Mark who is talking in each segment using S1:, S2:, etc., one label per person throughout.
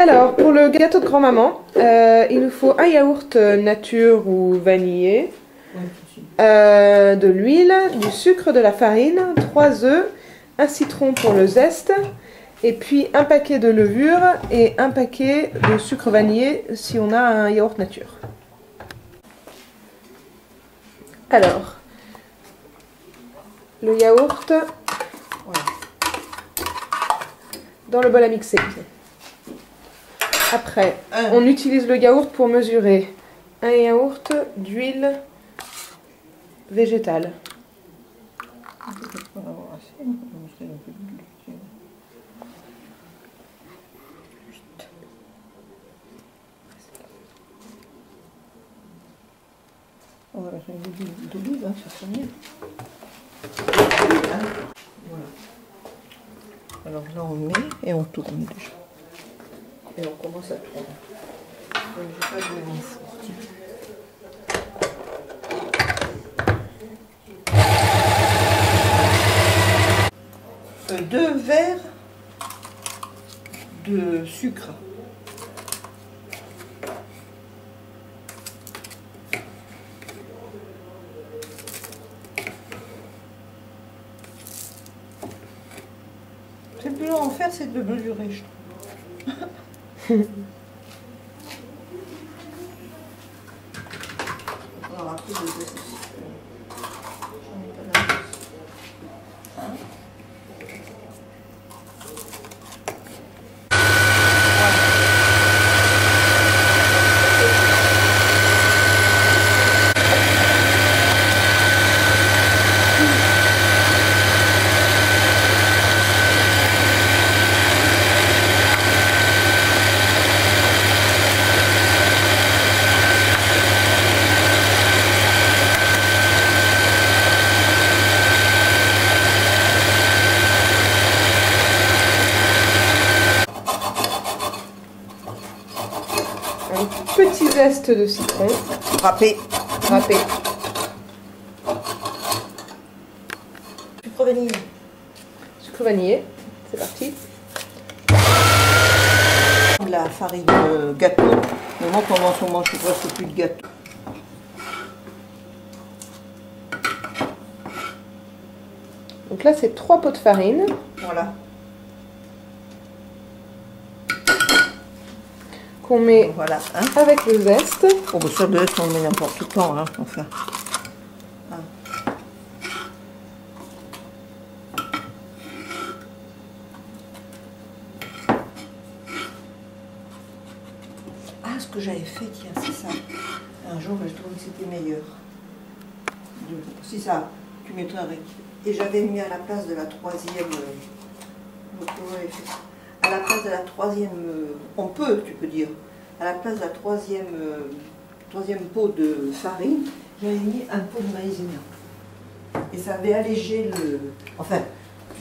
S1: Alors, pour le gâteau de grand-maman, il nous faut un yaourt nature ou vanillé, de l'huile, du sucre, de la farine, 3 œufs, un citron pour le zeste, et puis un paquet de levure et un paquet de sucre vanillé si on a un yaourt nature. Alors, le yaourt dans le bol à mixer. Après, on utilise le yaourt pour mesurer un yaourt d'huile végétale.
S2: On va mettre une d'olive, ça sera mieux. Voilà. Alors là on met et on tourne déjà. Et on commence à tourner. Je n'ai pas de mise. 2 verres de sucre. C'est plus long à faire, c'est de mesurer. Alors après,
S1: Un petit zeste de citron.
S2: râpé.
S1: Râpé.
S2: Sucre vanillé.
S1: Sucre vanillé. C'est parti.
S2: De la farine gâteau. Mais moi, pendant ce moment, je ne presque plus de gâteau.
S1: Donc là, c'est 3 pots de farine.
S2: Voilà.
S1: Qu'on met
S2: Voilà. Hein.
S1: avec le zeste.
S2: Oh, bah, ça, le zeste, on le met n'importe quand. Hein, enfin. Hein. Ah, ce que j'avais fait, tiens, c'est ça. Un jour, je trouvais que c'était meilleur. Si ça, tu mettrais avec. Et j'avais mis à la place de la troisième. À la place de la troisième. Tu peux dire. À la place de la troisième pot de farine, j'avais mis un pot de maïzena. Et ça avait allégé le. Enfin,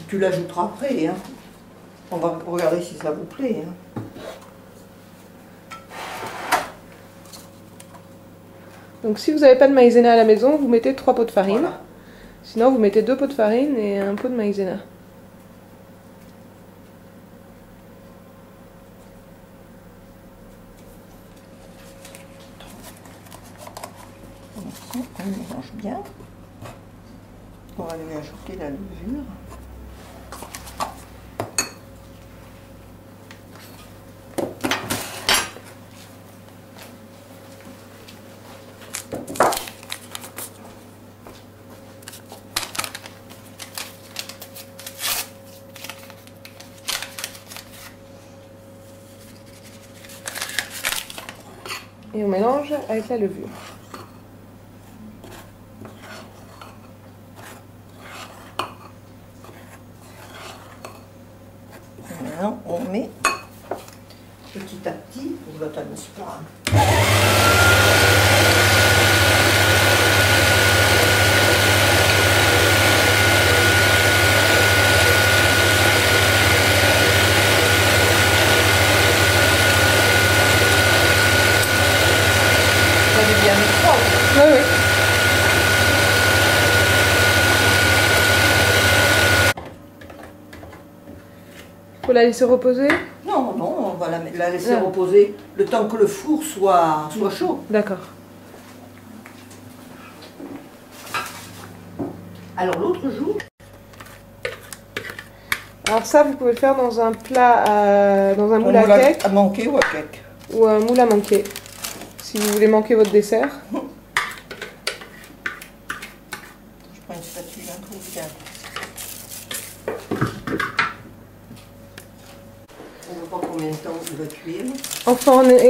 S2: tu l'ajouteras après. Hein. On va regarder si ça vous plaît. Hein.
S1: Donc si vous n'avez pas de maïzena à la maison, vous mettez 3 pots de farine.
S2: Voilà.
S1: Sinon, vous mettez 2 pots de farine et un pot de maïzena.
S2: On mélange bien. On va lui ajouter la levure.
S1: Et on mélange avec la levure.
S2: Maintenant, on met petit à petit, on va t'annoncer pas. Ça devient micro.
S1: Oui, oui. Faut la laisser reposer?
S2: Non, non, va la laisser reposer le temps que le four soit chaud.
S1: D'accord.
S2: Alors l'autre jour...
S1: Alors ça, vous pouvez le faire dans un plat, dans un moule à cake.
S2: À manquer ou à cake.
S1: Ou un moule à manquer. Si vous voulez manquer votre dessert.
S2: Je prends une spatule, un trou, tiens. On ne voit pas combien de temps il va cuire.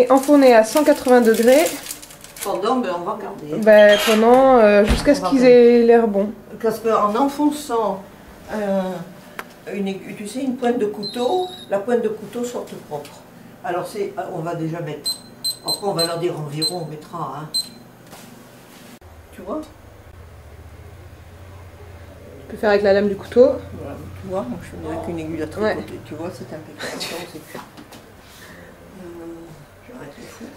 S1: Enfourné à 180 degrés.
S2: Pendant, ben, on va regarder.
S1: Pendant jusqu'à ce qu'ils aient l'air bons.
S2: Parce qu'en enfonçant tu sais, une pointe de couteau, la pointe de couteau sorte propre. Alors on va déjà mettre. Après on va leur dire environ, on mettra. Hein. Tu vois?
S1: Tu peux faire avec la lame du couteau.
S2: Voilà, tu vois, moi je fais avec une aiguille à tricoter. Tu vois, c'est impeccable. J'arrête le four.